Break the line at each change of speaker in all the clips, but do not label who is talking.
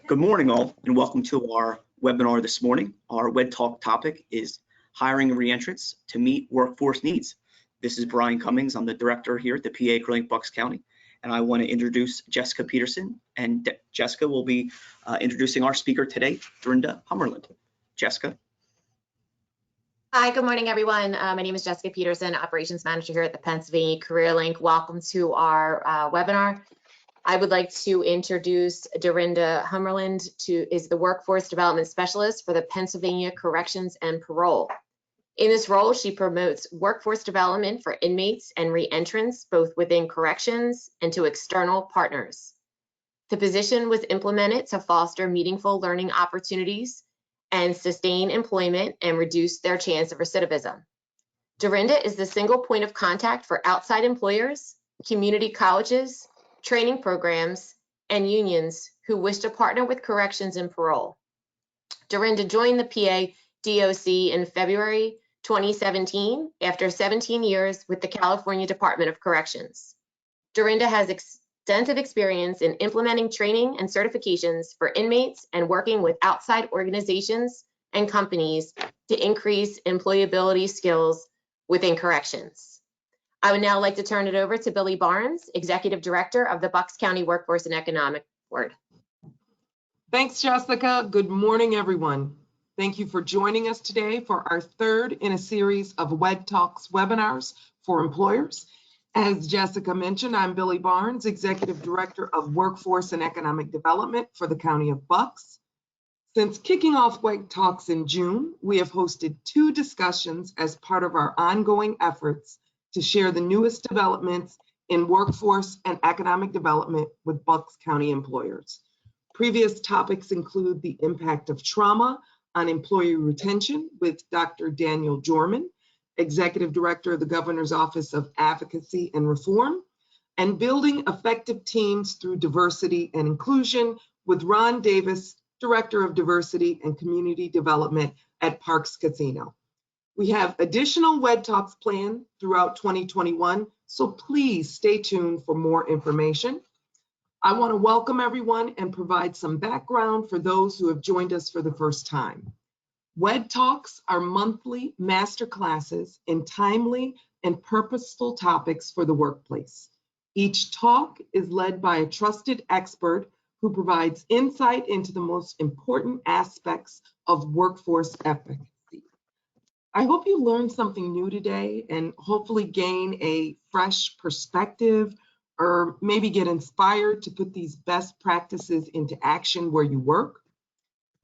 Good morning, all, and welcome to our webinar this morning. Our WED Talk topic is hiring reentrants to meet workforce needs. This is Brian Cummings. I'm the director here at the PA Crowlink Bucks County, and I want to introduce Jessica Peterson. And Jessica will be introducing our speaker today, Dorenda Hamerlund. Jessica.
Hi, good morning, everyone. My name is Jessica Peterson, Operations Manager here at the Pennsylvania Career Link. Welcome to our webinar. I would like to introduce Dorenda Hamerlund, is the Workforce Development Specialist for the Pennsylvania Corrections and Parole. In this role, she promotes workforce development for inmates and reentrants, both within corrections and to external partners. The position was implemented to foster meaningful learning opportunities and sustain employment and reduce their chance of recidivism. Dorenda is the single point of contact for outside employers, community colleges, training programs, and unions who wish to partner with corrections and parole. Dorenda joined the PA DOC in February 2017 after 17 years with the California Department of Corrections. Dorenda has extensive experience in implementing training and certifications for inmates and working with outside organizations and companies to increase employability skills within corrections. I would now like to turn it over to Billy Barnes, Executive Director of the Bucks County Workforce and Economic Board.
Thanks, Jessica. Good morning, everyone. Thank you for joining us today for our third in a series of WED Talks webinars for employers. As Jessica mentioned, I'm Billy Barnes, Executive Director of Workforce and Economic Development for the County of Bucks. Since kicking off WED Talks in June, we have hosted 2 discussions as part of our ongoing efforts to share the newest developments in workforce and economic development with Bucks County employers. Previous topics include the impact of trauma on employee retention with Dr. Daniel Jorman, Executive Director of the Governor's Office of Advocacy and Reform, and building effective teams through diversity and inclusion with Ron Davis, Director of Diversity and Community Development at Parks Casino. We have additional WED Talks planned throughout 2021, so please stay tuned for more information. I want to welcome everyone and provide some background for those who have joined us for the first time. WED Talks are monthly master classes in timely and purposeful topics for the workplace. Each talk is led by a trusted expert who provides insight into the most important aspects of workforce ethics. I hope you learned something new today and hopefully gain a fresh perspective or maybe get inspired to put these best practices into action where you work.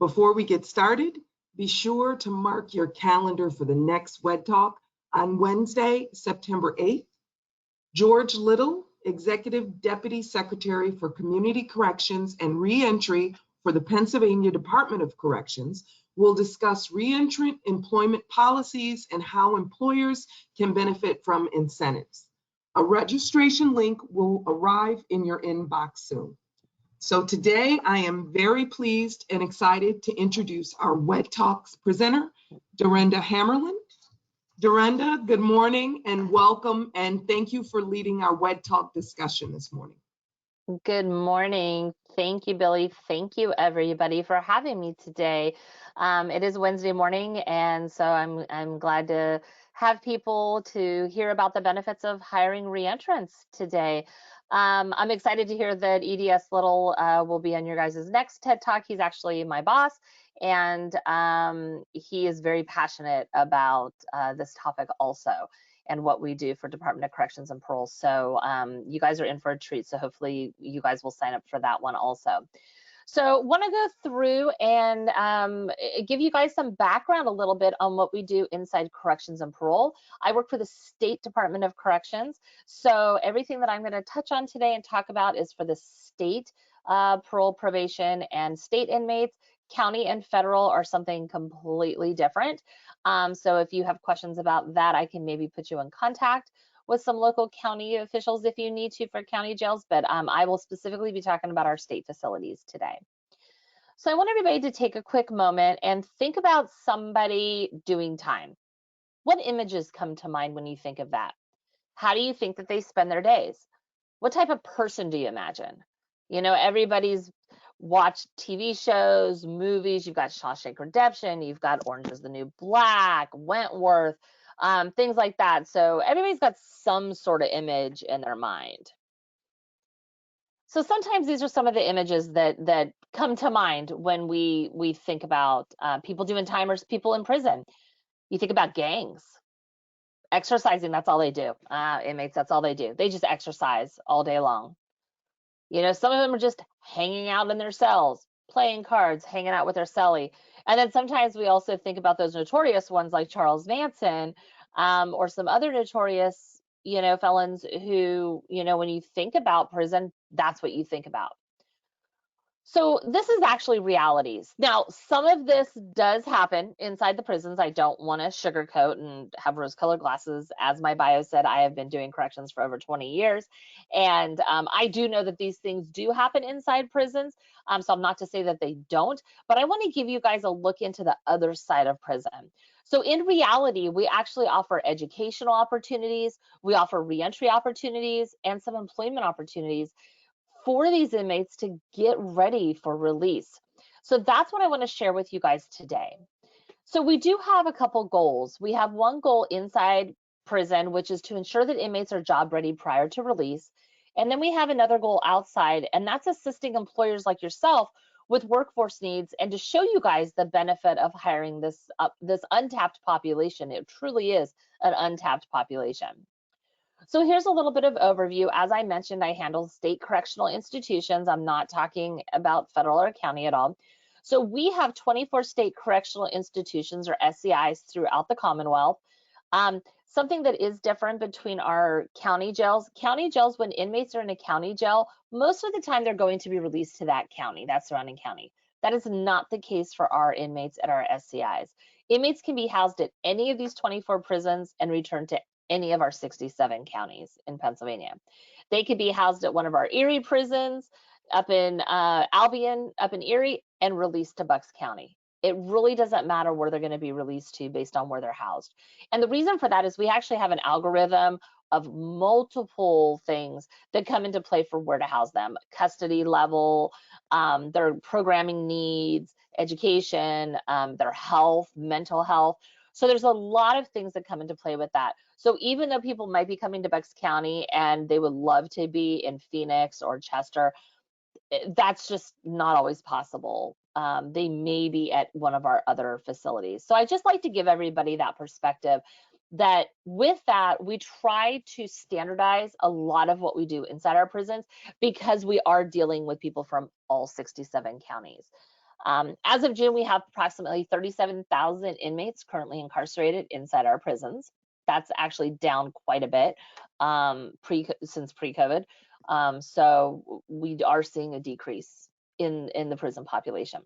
Before we get started, be sure to mark your calendar for the next WED Talk on Wednesday, September 8th. George Little, Executive Deputy Secretary for Community Corrections and Reentry for the Pennsylvania Department of Corrections, will discuss reentrant employment policies and how employers can benefit from incentives. A registration link will arrive in your inbox soon. So today I am very pleased and excited to introduce our WED Talks presenter, Dorenda Hamerlund. Dorenda, good morning and welcome, and thank you for leading our WED Talk discussion this morning.
Good morning. Thank you, Billy. Thank you, everybody, for having me today. It is Wednesday morning, and so I'm glad to have people to hear about the benefits of hiring reentrants today. I'm excited to hear that EDS Little will be on your guys' next TED Talk. He's actually my boss, and he is very passionate about this topic also, and what we do for Department of Corrections and Parole. So you guys are in for a treat. So hopefully you guys will sign up for that one also. So want to go through and give you guys some background a little bit on what we do inside Corrections and Parole. I work for the State Department of Corrections. So everything that I'm going to touch on today and talk about is for the state parole, probation, and state inmates. County and federal are something completely different. So if you have questions about that, I can maybe put you in contact with some local county officials if you need to for county jails, but I will specifically be talking about our state facilities today. So I want everybody to take a quick moment and think about somebody doing time. What images come to mind when you think of that? How do you think that they spend their days? What type of person do you imagine? You know, everybody's watch TV shows, movies. You've got Shawshank Redemption, you've got Orange is the New Black, Wentworth, things like that. So everybody's got some sort of image in their mind. So sometimes these are some of the images that come to mind when we think about people doing time or people in prison. You think about gangs, exercising, that's all they do. Inmates, that's all they do. They just exercise all day long. You know, some of them are just hanging out in their cells, playing cards, hanging out with their cellie. And then sometimes we also think about those notorious ones like Charles Manson, or some other notorious, you know, felons who, you know, when you think about prison, that's what you think about. So this is actually realities. Now, some of this does happen inside the prisons. I don't want to sugarcoat and have rose-colored glasses. As my bio said, I have been doing corrections for over 20 years. And I do know that these things do happen inside prisons. So I'm not to say that they don't, but I want to give you guys a look into the other side of prison. So in reality, we actually offer educational opportunities, we offer reentry opportunities, and some employment opportunities for these inmates to get ready for release. So that's what I want to share with you guys today. So we do have a couple goals. We have one goal inside prison, which is to ensure that inmates are job ready prior to release. And then we have another goal outside, and that's assisting employers like yourself with workforce needs and to show you guys the benefit of hiring this untapped population. It truly is an untapped population. So here's a little bit of overview. As I mentioned, I handle state correctional institutions. I'm not talking about federal or county at all. So we have 24 state correctional institutions, or SCIs, throughout the Commonwealth. Something that is different between our county jails, when inmates are in a county jail, most of the time they're going to be released to that county, that surrounding county. That is not the case for our inmates at our SCIs. Inmates can be housed at any of these 24 prisons and returned to any of our 67 counties in Pennsylvania. They could be housed at one of our Erie prisons up in Albion, up in Erie, and released to Bucks County. It really doesn't matter where they're going to be released to based on where they're housed. And the reason for that is we actually have an algorithm of multiple things that come into play for where to house them: custody level, their programming needs, education, their health, mental health. So there's a lot of things that come into play with that. So even though people might be coming to Bucks County and they would love to be in Phoenix or Chester, that's just not always possible. They may be at one of our other facilities. So I just like to give everybody that perspective, that with that, we try to standardize a lot of what we do inside our prisons because we are dealing with people from all 67 counties. As of June, we have approximately 37,000 inmates currently incarcerated inside our prisons. That's actually down quite a bit since pre-COVID. So we are seeing a decrease in the prison population.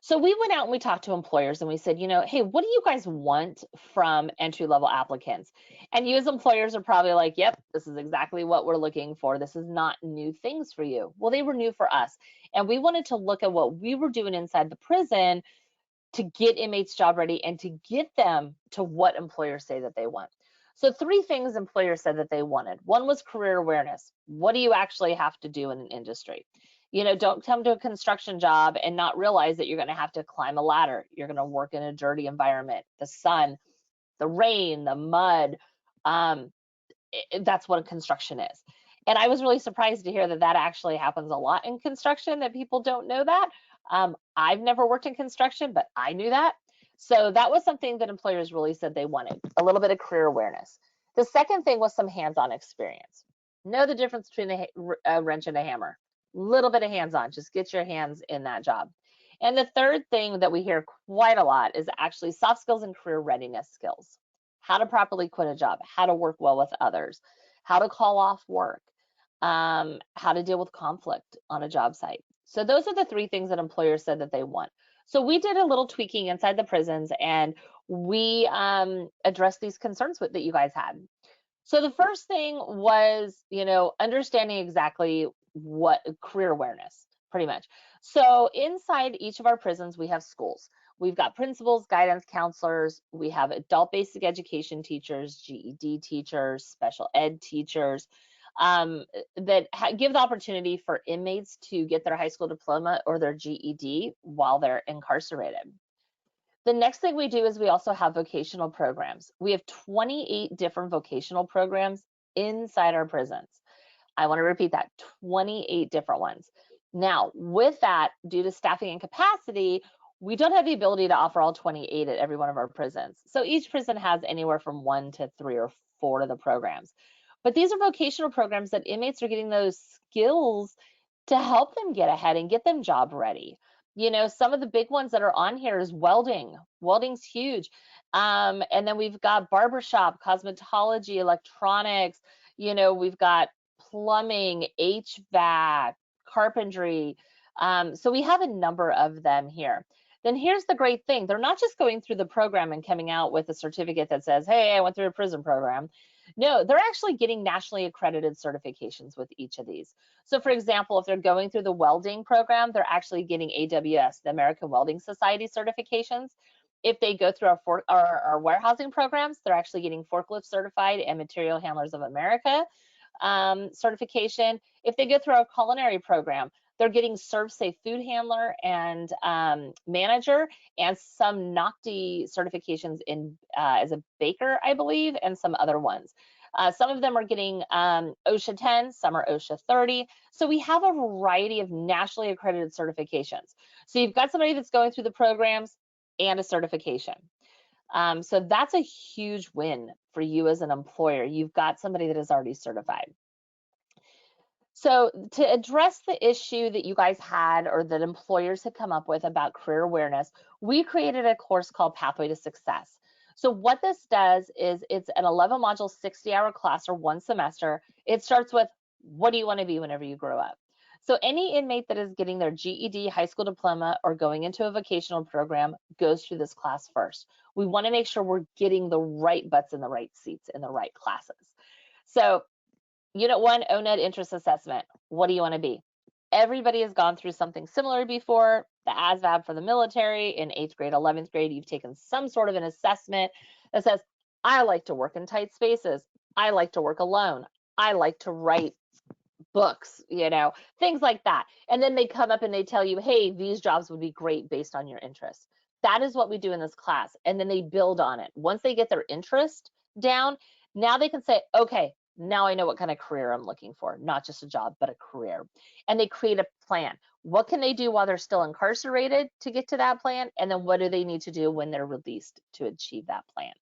So we went out and we talked to employers and we said, you know, hey, what do you guys want from entry-level applicants? And you as employers are probably like, yep, this is exactly what we're looking for. This is not new things for you. Well, they were new for us. And we wanted to look at what we were doing inside the prison to get inmates job ready and to get them to what employers say that they want. So 3 things employers said that they wanted. One was career awareness. What do you actually have to do in an industry? You know, don't come to a construction job and not realize that you're going to have to climb a ladder. You're going to work in a dirty environment, the sun, the rain, the mud. That's what construction is. And I was really surprised to hear that that actually happens a lot in construction, that people don't know that. I've never worked in construction, but I knew that. So that was something that employers really said they wanted, a little bit of career awareness. The second thing was some hands-on experience. Know the difference between a wrench and a hammer. Little bit of hands-on, just get your hands in that job. And the third thing that we hear quite a lot is actually soft skills and career readiness skills. How to properly quit a job, how to work well with others, how to call off work, how to deal with conflict on a job site. So those are the 3 things that employers said that they want. So we did a little tweaking inside the prisons and we addressed these concerns that you guys had. So the first thing was, you know, understanding exactly what career awareness, pretty much. So inside each of our prisons, we have schools. We've got principals, guidance counselors, we have adult basic education teachers, GED teachers, special ed teachers. that give the opportunity for inmates to get their high school diploma or their GED while they're incarcerated. The next thing we do is we also have vocational programs. We have 28 different vocational programs inside our prisons. I want to repeat that, 28 different ones. Now, with that, due to staffing and capacity, we don't have the ability to offer all 28 at every one of our prisons. So each prison has anywhere from 1 to 3 or 4 of the programs. But these are vocational programs that inmates are getting those skills to help them get ahead and get them job ready. You know, some of the big ones that are on here is welding. Welding's huge. And then we've got barbershop, cosmetology, electronics. You know, we've got plumbing, HVAC, carpentry. So we have a number of them here. Then here's the great thing. They're not just going through the program and coming out with a certificate that says, hey, I went through a prison program. No, they're actually getting nationally accredited certifications with each of these. So for example, if they're going through the welding program, they're actually getting AWS, the American Welding Society certifications. If they go through our warehousing programs, they're actually getting forklift certified and Material Handlers of America certification. If they go through our culinary program, they're getting ServSafe food handler and manager, and some NOCTI certifications in as a baker, I believe, and some other ones. Some of them are getting OSHA 10, some are OSHA 30. So we have a variety of nationally accredited certifications. So you've got somebody that's going through the programs and a certification. So that's a huge win for you as an employer. You've got somebody that is already certified. So to address the issue that you guys had or that employers had come up with about career awareness, we created a course called Pathway to Success. So what this does is it's an 11 module, 60-hour class or one semester. It starts with, what do you want to be whenever you grow up? So any inmate that is getting their GED, high school diploma, or going into a vocational program goes through this class first. We want to make sure we're getting the right butts in the right seats in the right classes. So Unit 1, ONED interest assessment. What do you want to be? Everybody has gone through something similar before. The ASVAB for the military in 8th grade, 11th grade, you've taken some sort of an assessment that says, I like to work in tight spaces. I like to work alone. I like to write books, you know, things like that. And then they come up and they tell you, hey, these jobs would be great based on your interests. That is what we do in this class. And then they build on it. Once they get their interest down, now they can say, okay, now I know what kind of career I'm looking for, not just a job, but a career. And they create a plan. What can they do while they're still incarcerated to get to that plan? And then what do they need to do when they're released to achieve that plan?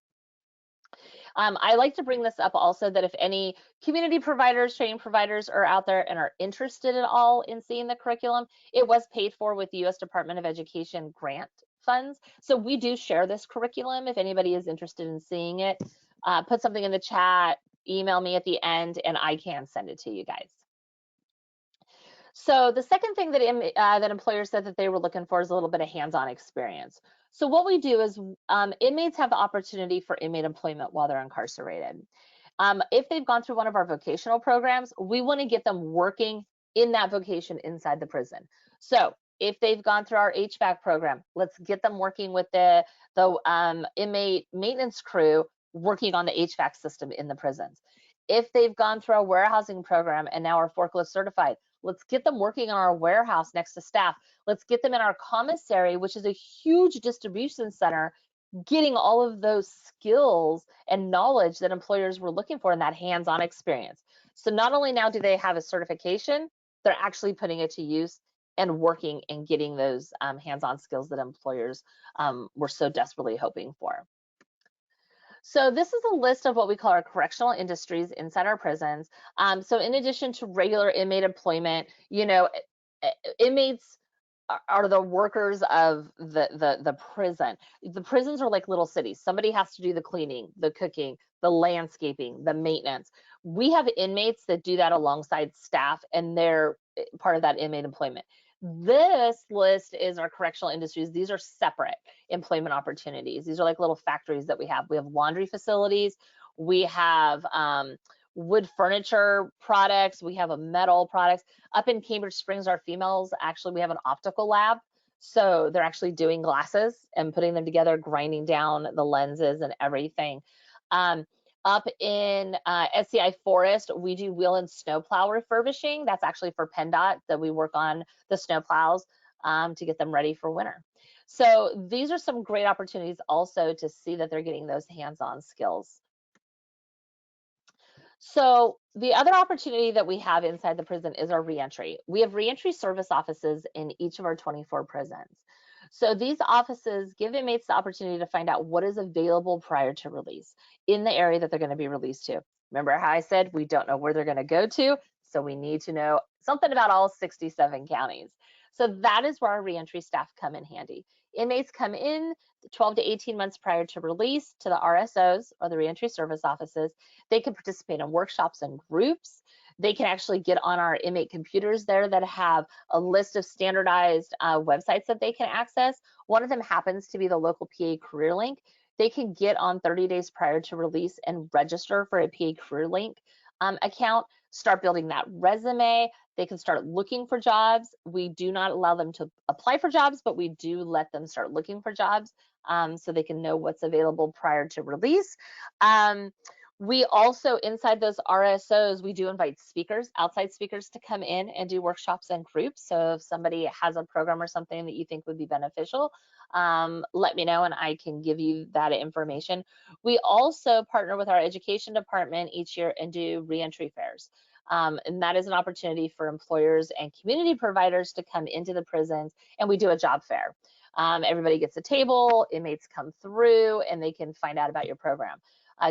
I like to bring this up also, that if any community providers, training providers are out there and are interested at all in seeing the curriculum, it was paid for with the U.S. Department of Education grant funds. So we do share this curriculum. If anybody is interested in seeing it, put something in the chat, email me at the end, and I can send it to you guys. So the second thing that, that employers said that they were looking for is a little bit of hands-on experience. So what we do is inmates have the opportunity for inmate employment while they're incarcerated. If they've gone through one of our vocational programs, we want to get them working in that vocation inside the prison. So if they've gone through our HVAC program, let's get them working with the inmate maintenance crew working on the HVAC system in the prisons. If they've gone through our warehousing program and now are forklift certified, let's get them working on our warehouse next to staff. Let's get them in our commissary, which is a huge distribution center, getting all of those skills and knowledge that employers were looking for in that hands-on experience. So not only now do they have a certification, they're actually putting it to use and working and getting those hands-on skills that employers were so desperately hoping for. So this is a list of what we call our correctional industries inside our prisons. So in addition to regular inmate employment, you know, inmates are the workers of the prison. The prisons are like little cities. Somebody has to do the cleaning, the cooking, the landscaping, the maintenance. We have inmates that do that alongside staff, and they're part of that inmate employment. This list is our correctional industries. These are separate employment opportunities. These are like little factories that we have. We have laundry facilities. We have wood furniture products. We have a metal products. Up in Cambridge Springs, our females, actually, we have an optical lab. So they're actually doing glasses and putting them together, grinding down the lenses and everything. Up in SCI Forest, we do wheel and snowplow refurbishing. That's actually for PennDOT, that we work on the snowplows to get them ready for winter. So these are some great opportunities also to see that they're getting those hands-on skills. So the other opportunity that we have inside the prison is our reentry. We have reentry service offices in each of our 24 prisons. So these offices give inmates the opportunity to find out what is available prior to release in the area that they're going to be released to. Remember how I said we don't know where they're going to go to, so we need to know something about all 67 counties. So that is where our reentry staff come in handy. Inmates come in 12 to 18 months prior to release to the RSOs, or the reentry service offices. They can participate in workshops and groups. They can actually get on our inmate computers there that have a list of standardized websites that they can access. One of them happens to be the local PA Career Link. They can get on 30 days prior to release and register for a PA Career Link account, start building that resume. They can start looking for jobs. We do not allow them to apply for jobs, but we do let them start looking for jobs so they can know what's available prior to release. We also, inside those RSOs, we do invite speakers, outside speakers, to come in and do workshops and groups. So if somebody has a program or something that you think would be beneficial, let me know and I can give you that information. We also partner with our education department each year and do reentry fairs. And that is an opportunity for employers and community providers to come into the prisons, and we do a job fair. Everybody gets a table, inmates come through, and they can find out about your program.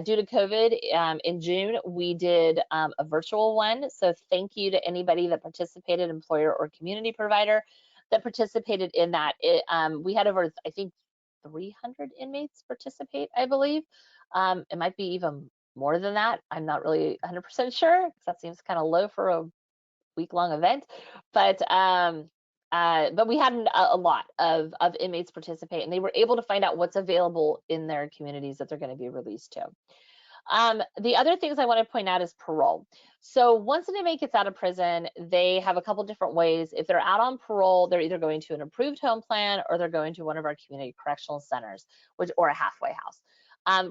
Due to COVID, in June, we did a virtual one. So thank you to anybody that participated, employer or community provider that participated in that. We had over, I think, 300 inmates participate, I believe. It might be even more than that. I'm not really 100% sure, because that seems kind of low for a week-long event. But we had a lot of inmates participate, and they were able to find out what's available in their communities that they're going to be released to. The other things I want to point out is parole. So once an inmate gets out of prison, they have a couple different ways. If they're out on parole, they're either going to an approved home plan or they're going to one of our community correctional centers, or a halfway house.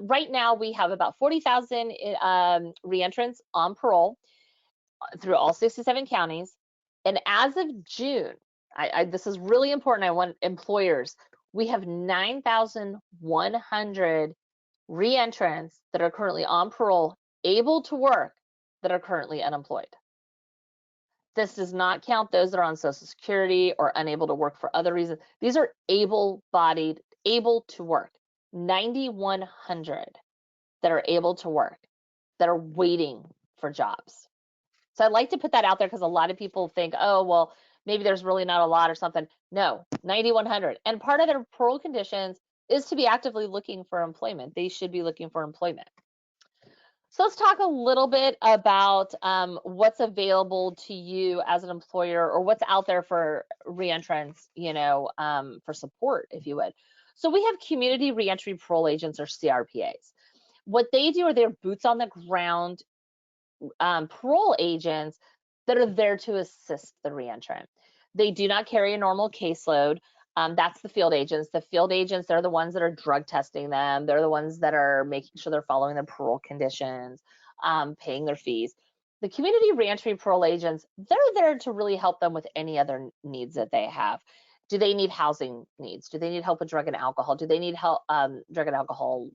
Right now, we have about 40,000 reentrants on parole through all 67 counties. And as of June, this is really important. I want employers. We have 9,100 reentrants that are currently on parole, able to work, that are currently unemployed. This does not count those that are on Social Security or unable to work for other reasons. These are able-bodied, able to work. 9,100 that are able to work, that are waiting for jobs. So I'd like to put that out there because a lot of people think, oh, well, maybe there's really not a lot or something. No, 9,100. And part of their parole conditions is to be actively looking for employment. They should be looking for employment. So let's talk a little bit about what's available to you as an employer, or what's out there for reentrants, for support, if you would. So we have community reentry parole agents, or CRPAs. What they do are they're boots on the ground parole agents that are there to assist the reentrant. They do not carry a normal caseload. That's the field agents. The field agents, they're the ones that are drug testing them. They're the ones that are making sure they're following the parole conditions, paying their fees. The community reentry parole agents, they're there to really help them with any other needs that they have. Do they need housing needs? Do they need help with drug and alcohol? Do they need help, drug and alcohol,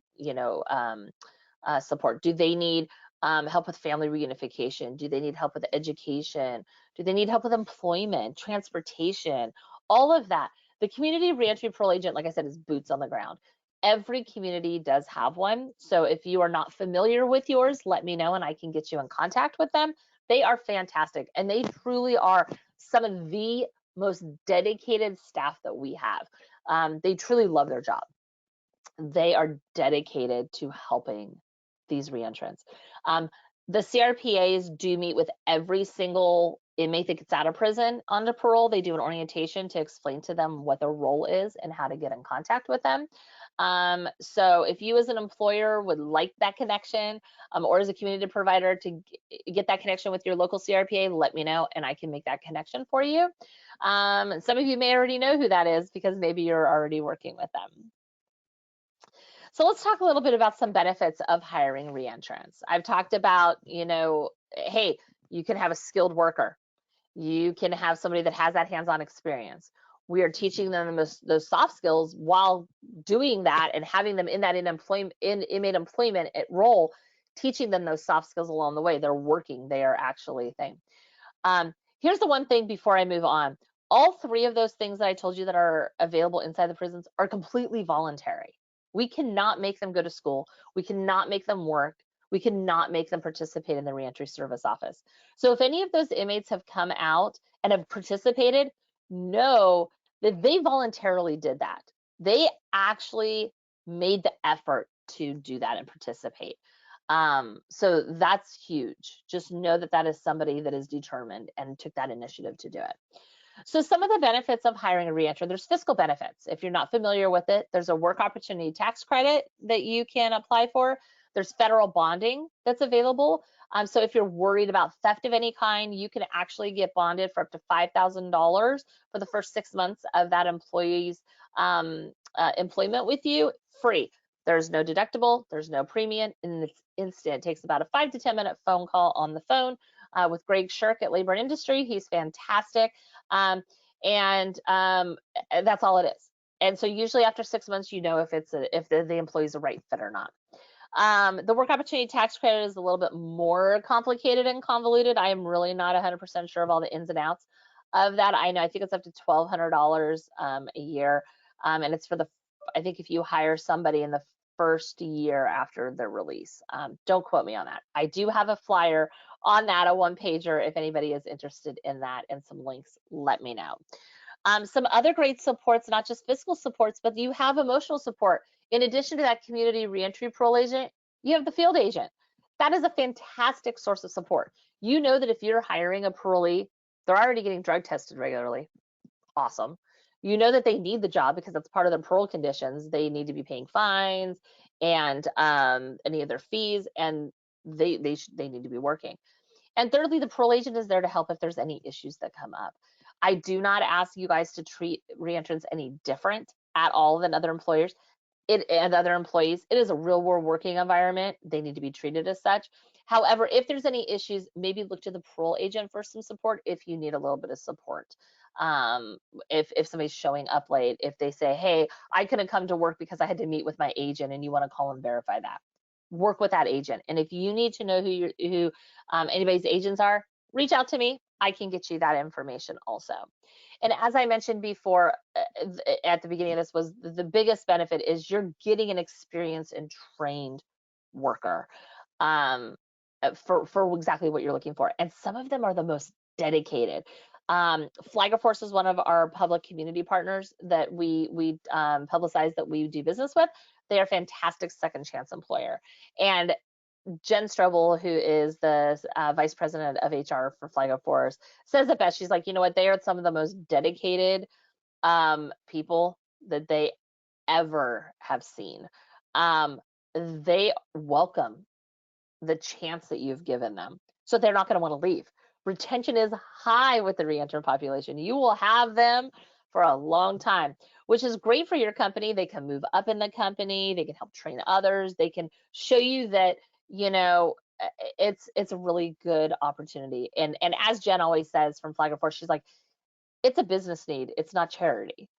support? Do they need help with family reunification? Do they need help with education? Do they need help with employment, transportation, all of that? The community reentry parole agent, like I said, is boots on the ground. Every community does have one. So if you are not familiar with yours, let me know and I can get you in contact with them. They are fantastic, and they truly are some of the most dedicated staff that we have. They truly love their job. They are dedicated to helping these reentrants. The CRPAs do meet with every single inmate that gets out of prison onto parole. They do an orientation to explain to them what their role is and how to get in contact with them. So if you as an employer would like that connection, or as a community provider to get that connection with your local CRPA, let me know and I can make that connection for you. Some of you may already know who that is because maybe you're already working with them. So let's talk a little bit about some benefits of hiring reentrants. I've talked about, hey, you can have a skilled worker. You can have somebody that has that hands-on experience. We are teaching them those soft skills while doing that and having them in that inmate employment role, teaching them those soft skills along the way. They're working, they are actually a thing. Here's the one thing before I move on. All three of those things that I told you that are available inside the prisons are completely voluntary. We cannot make them go to school. We cannot make them work. We cannot make them participate in the reentry service office. So if any of those inmates have come out and have participated, know that they voluntarily did that. They actually made the effort to do that and participate. So that's huge. Just know that that is somebody that is determined and took that initiative to do it. So some of the benefits of hiring a reentrant, there's fiscal benefits. If you're not familiar with it, there's a work opportunity tax credit that you can apply for. There's federal bonding that's available. So if you're worried about theft of any kind, you can actually get bonded for up to $5,000 for the first 6 months of that employee's employment with you, free. There's no deductible, there's no premium, and it's instant. It takes about a 5 to 10 minute phone call on the phone with Greg Shirk at Labor and Industry. He's fantastic. And that's all it is. And so usually after 6 months, you know if the employee's a right fit or not. The work opportunity tax credit is a little bit more complicated and convoluted. I am really not 100% sure of all the ins and outs of that. I think it's up to $1,200 a year. And it's for I think if you hire somebody in the first year after their release. Don't quote me on that. I do have a flyer on that, a one-pager. If anybody is interested in that and some links, let me know. Some other great supports, not just fiscal supports, but you have emotional support. In addition to that community reentry parole agent, you have the field agent. That is a fantastic source of support. You know that if you're hiring a parolee, they're already getting drug tested regularly. Awesome. You know that they need the job because that's part of their parole conditions. They need to be paying fines and any of their fees, and they need to be working. And thirdly, the parole agent is there to help if there's any issues that come up. I do not ask you guys to treat reentrants any different at all than other employers and other employees. It is a real world working environment. They need to be treated as such. However, if there's any issues, maybe look to the parole agent for some support if you need a little bit of support. If somebody's showing up late, if they say, hey, I couldn't come to work because I had to meet with my agent, and you want to call and verify that, work with that agent. And if you need to know who anybody's agents are, reach out to me. I can get you that information also. And as I mentioned before at the beginning of this, was the biggest benefit is you're getting an experienced and trained worker for exactly what you're looking for. And some of them are the most dedicated. Flagler Force is one of our public community partners that we publicize that we do business with. They are a fantastic second chance employer. And Jen Strobel, who is the vice president of HR for Flagler Force, says it best. She's like, you know what? They are some of the most dedicated people that they ever have seen. They welcome the chance that you've given them, so they're not going to want to leave. Retention is high with the reentrant population. You will have them for a long time, which is great for your company. They can move up in the company. They can help train others. They can show you that, it's a really good opportunity. And as Jen always says from Flagler Force, she's like, it's a business need. It's not charity.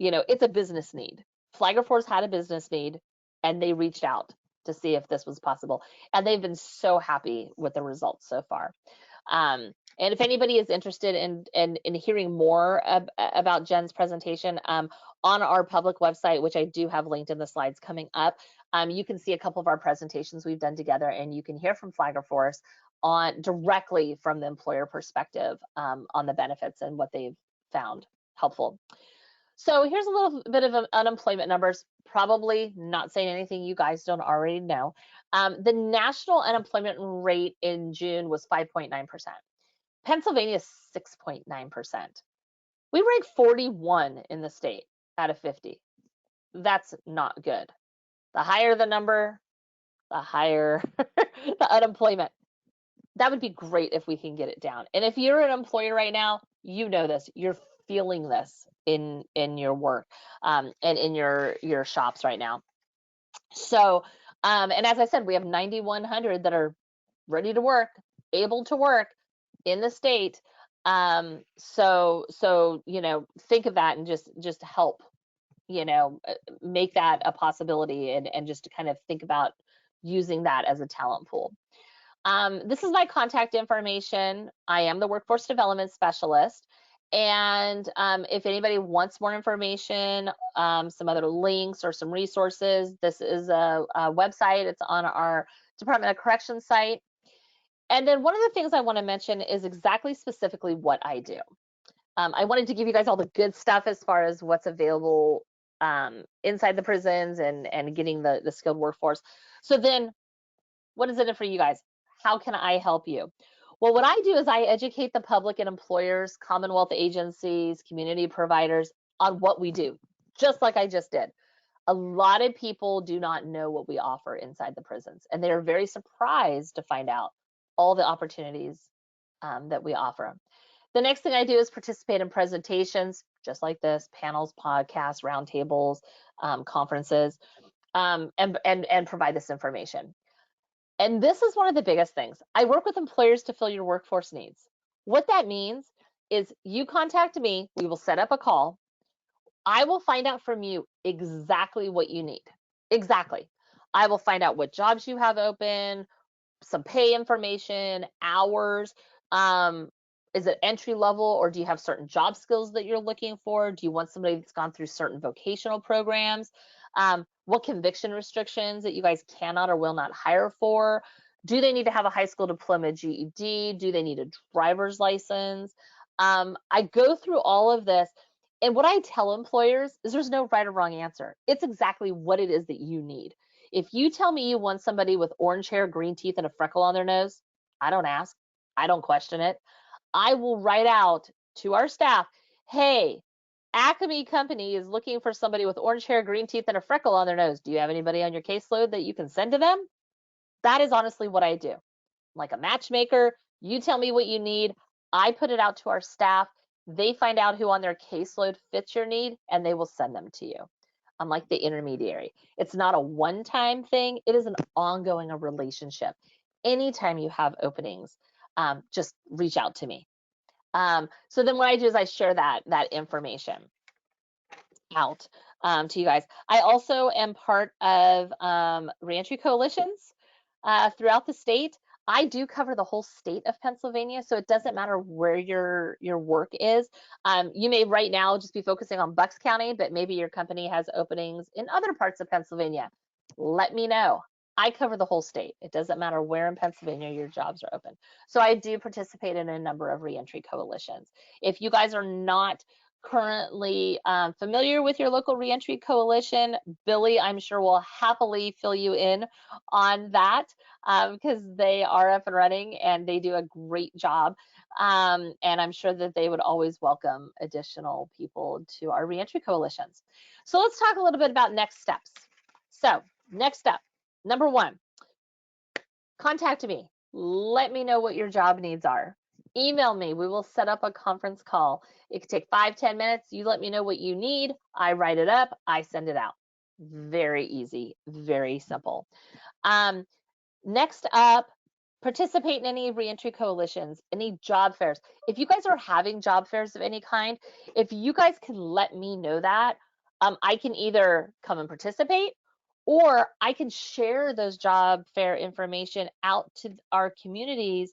It's a business need. Flagler Force had a business need, and they reached out to see if this was possible. And they've been so happy with the results so far. And if anybody is interested in hearing more about Jen's presentation, on our public website, which I do have linked in the slides coming up, you can see a couple of our presentations we've done together, and you can hear from Flagler Force directly from the employer perspective on the benefits and what they've found helpful. So here's a little bit of unemployment numbers, probably not saying anything you guys don't already know. The national unemployment rate in June was 5.9%. Pennsylvania is 6.9%. We rank 41 in the state out of 50. That's not good. The higher the number, the higher the unemployment. That would be great if we can get it down. And if you're an employer right now, you know this. You're feeling this in your work and in your shops right now. So, and as I said, we have 9,100 that are ready to work, able to work in the state. So, think of that and just help, make that a possibility, and just to kind of think about using that as a talent pool. This is my contact information. I am the workforce development specialist. And if anybody wants more information, some other links or some resources, this is a website. It's on our Department of Corrections site. And then one of the things I want to mention is exactly specifically what I do. I wanted to give you guys all the good stuff as far as what's available inside the prisons and getting the skilled workforce. So then what is it for you guys? How can I help you? Well, what I do is I educate the public and employers, Commonwealth agencies, community providers on what we do, just like I just did. A lot of people do not know what we offer inside the prisons, and they're very surprised to find out all the opportunities that we offer. The next thing I do is participate in presentations, just like this, panels, podcasts, roundtables, conferences, and provide this information. And this is one of the biggest things. I work with employers to fill your workforce needs. What that means is you contact me, we will set up a call. I will find out from you exactly what you need. Exactly. I will find out what jobs you have open, some pay information, hours. Is it entry level, or do you have certain job skills that you're looking for? Do you want somebody that's gone through certain vocational programs? What conviction restrictions that you guys cannot or will not hire for? Do they need to have a high school diploma, GED? Do they need a driver's license? I go through all of this, and what I tell employers is there's no right or wrong answer. It's exactly what it is that you need. If you tell me you want somebody with orange hair, green teeth, and a freckle on their nose, I don't ask. I don't question it. I will write out to our staff, hey, Acme Company is looking for somebody with orange hair, green teeth, and a freckle on their nose. Do you have anybody on your caseload that you can send to them? That is honestly what I do. I'm like a matchmaker. You tell me what you need. I put it out to our staff. They find out who on their caseload fits your need, and they will send them to you. I'm like the intermediary. It's not a one-time thing. It is an ongoing relationship. Anytime you have openings, just reach out to me. So then what I do is I share that information out to you guys. I also am part of reentry coalitions throughout the state. I do cover the whole state of Pennsylvania, so it doesn't matter where your work is. You may right now just be focusing on Bucks County, but maybe your company has openings in other parts of Pennsylvania. Let me know. I cover the whole state. It doesn't matter where in Pennsylvania your jobs are open. So I do participate in a number of reentry coalitions. If you guys are not currently familiar with your local reentry coalition, Billy, I'm sure will happily fill you in on that because they are up and running and they do a great job. And I'm sure that they would always welcome additional people to our reentry coalitions. So let's talk a little bit about next steps. So next step, number one, contact me. Let me know what your job needs are. Email me. We will set up a conference call. It could take 5-10 minutes. You let me know what you need. I write it up. I send it out. Very easy, very simple. Next up, participate in any reentry coalitions, any job fairs. If you guys are having job fairs of any kind, if you guys can let me know that, I can either come and participate, or I can share those job fair information out to our communities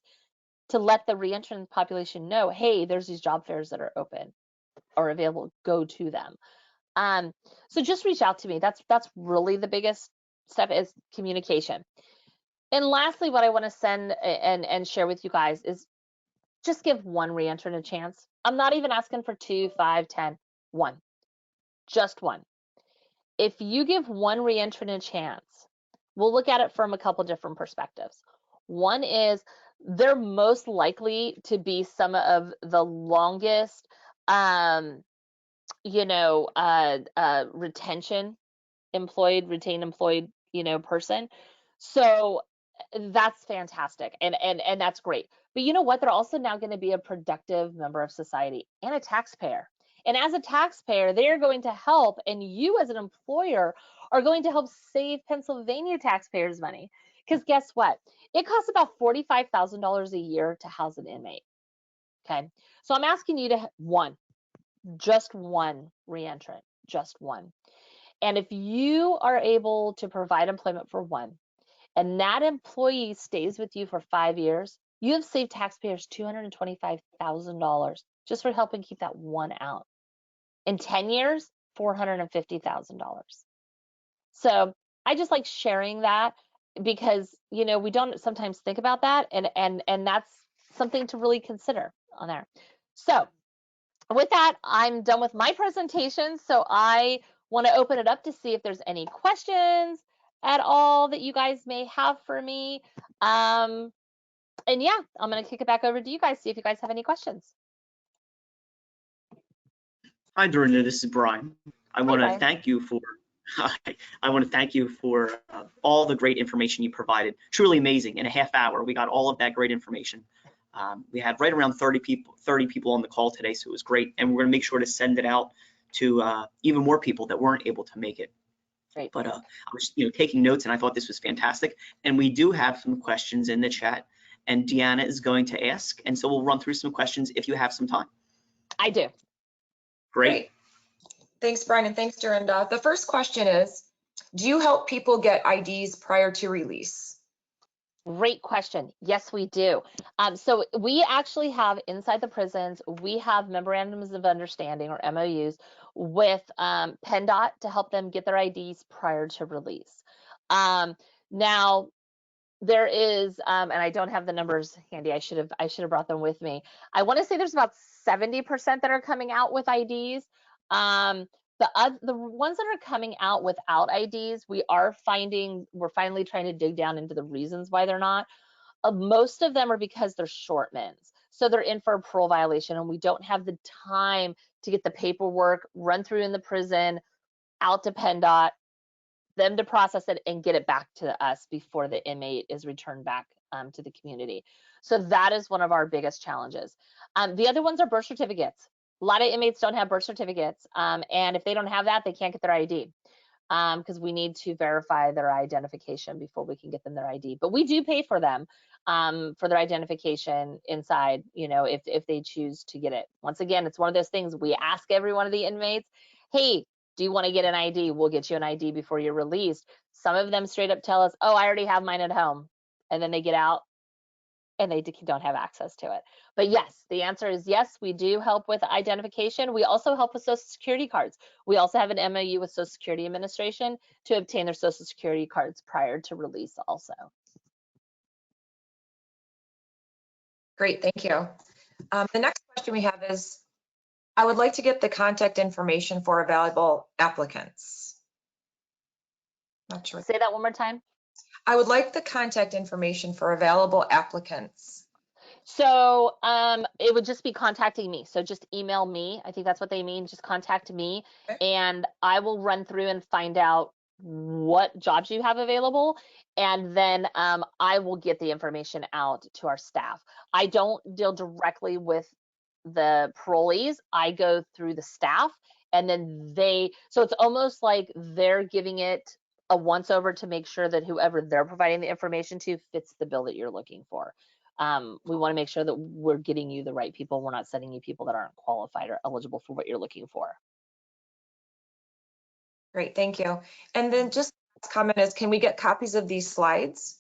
to let the reentrant population know, hey, there's these job fairs that are open or available, go to them. So just reach out to me. That's really the biggest step, is communication. And lastly, what I want to send and share with you guys is just give one reentrant a chance. I'm not even asking for 2, 5, 10, one, just one. If you give one reentrant a chance, we'll look at it from a couple different perspectives. One is they're most likely to be some of the longest, retained employed, person. So that's fantastic. And that's great. But you know what? They're also now going to be a productive member of society and a taxpayer. And as a taxpayer, they're going to help. And you as an employer are going to help save Pennsylvania taxpayers money. Because guess what? It costs about $45,000 a year to house an inmate. Okay, so I'm asking you to just one reentrant, just one. And if you are able to provide employment for one, and that employee stays with you for 5 years, you have saved taxpayers $225,000 just for helping keep that one out. In 10 years, $450,000. So I just like sharing that because, you know, we don't sometimes think about that, and that's something to really consider on there. So with that, I'm done with my presentation. So I want to open it up to see if there's any questions at all that you guys may have for me. And yeah, I'm going to kick it back over to you guys, see if you guys have any questions.
Hi, Dorenda. This is Brian. I want to
Brian.
thank you for all the great information you provided. Truly amazing. In a half hour, we got all of that great information. We had right around 30 people on the call today, so it was great. And we're going to make sure to send it out to even more people that weren't able to make it.
Great.
But I was, taking notes, and I thought this was fantastic. And we do have some questions in the chat, and Deanna is going to ask, and so we'll run through some questions if you have some time.
I do.
Great.
Thanks, Brian, and thanks, Dorenda. The first question is, do you help people get IDs prior to release?
Great question. Yes, we do. So we actually have inside the prisons, we have memorandums of understanding or MOUs with PennDOT to help them get their IDs prior to release. Now, there is, and I don't have the numbers handy. I should have brought them with me. I want to say there's about 70% that are coming out with IDs. The ones that are coming out without IDs, we're finally trying to dig down into the reasons why they're not. Most of them are because they're short mins. So they're in for a parole violation and we don't have the time to get the paperwork run through in the prison, out to PennDOT, them to process it and get it back to us before the inmate is returned back to the community. So that is one of our biggest challenges. The other ones are birth certificates. A lot of inmates don't have birth certificates, and if they don't have that, they can't get their ID because we need to verify their identification before we can get them their ID. But we do pay for them for their identification inside, if they choose to get it. Once again, it's one of those things we ask every one of the inmates, hey, do you want to get an ID? We'll get you an ID before you're released. Some of them straight up tell us, oh, I already have mine at home. And then they get out and they don't have access to it. But yes, the answer is yes, we do help with identification. We also help with Social Security cards. We also have an MOU with Social Security Administration to obtain their Social Security cards prior to release also.
Great, thank you. The next question we have is, I would like to get the contact information for available applicants. Not sure.
Say that one more time.
I would like the contact information for available applicants.
So it would just be contacting me. So just email me. I think that's what they mean. Just contact me,
Okay.
and I will run through and find out what jobs you have available. And then I will get the information out to our staff. I don't deal directly with the parolees. I go through the staff, and then so it's almost like they're giving it a once over to make sure that whoever they're providing the information to fits the bill that you're looking for. We want to make sure that we're getting you the right people. We're not sending you people that aren't qualified or eligible for what you're looking for.
Great, thank you. And then just comment is, can we get copies of these slides?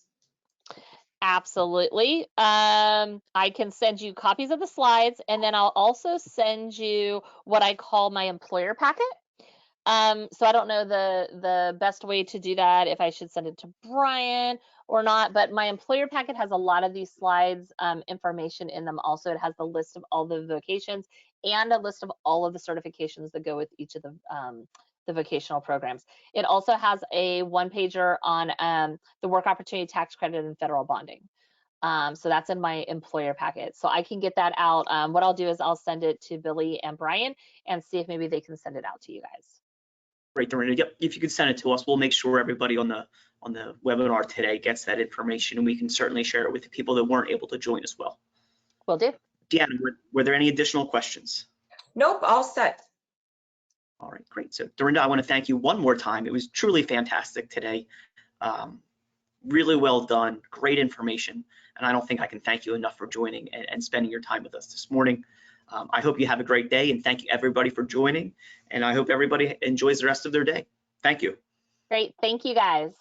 Absolutely. I can send you copies of the slides, and then I'll also send you what I call my employer packet. So I don't know the best way to do that, if I should send it to Brian or not, but my employer packet has a lot of these slides, information in them. Also, it has the list of all the vocations and a list of all of the certifications that go with each of the vocational programs. It also has a one-pager on the work opportunity tax credit and federal bonding. So that's in my employer packet. So I can get that out. What I'll do is I'll send it to Billy and Brian and see if maybe they can send it out to you guys.
Great, Dorenda. Yep, if you could send it to us, we'll make sure everybody on the webinar today gets that information, and we can certainly share it with the people that weren't able to join as well.
Will do.
Deanna, were there any additional questions?
Nope, all set.
All right, great. So Dorenda, I want to thank you one more time. It was truly fantastic today. Really well done, great information. And I don't think I can thank you enough for joining and spending your time with us this morning. I hope you have a great day, and thank you everybody for joining. And I hope everybody enjoys the rest of their day. Thank you.
Great. Thank you, guys.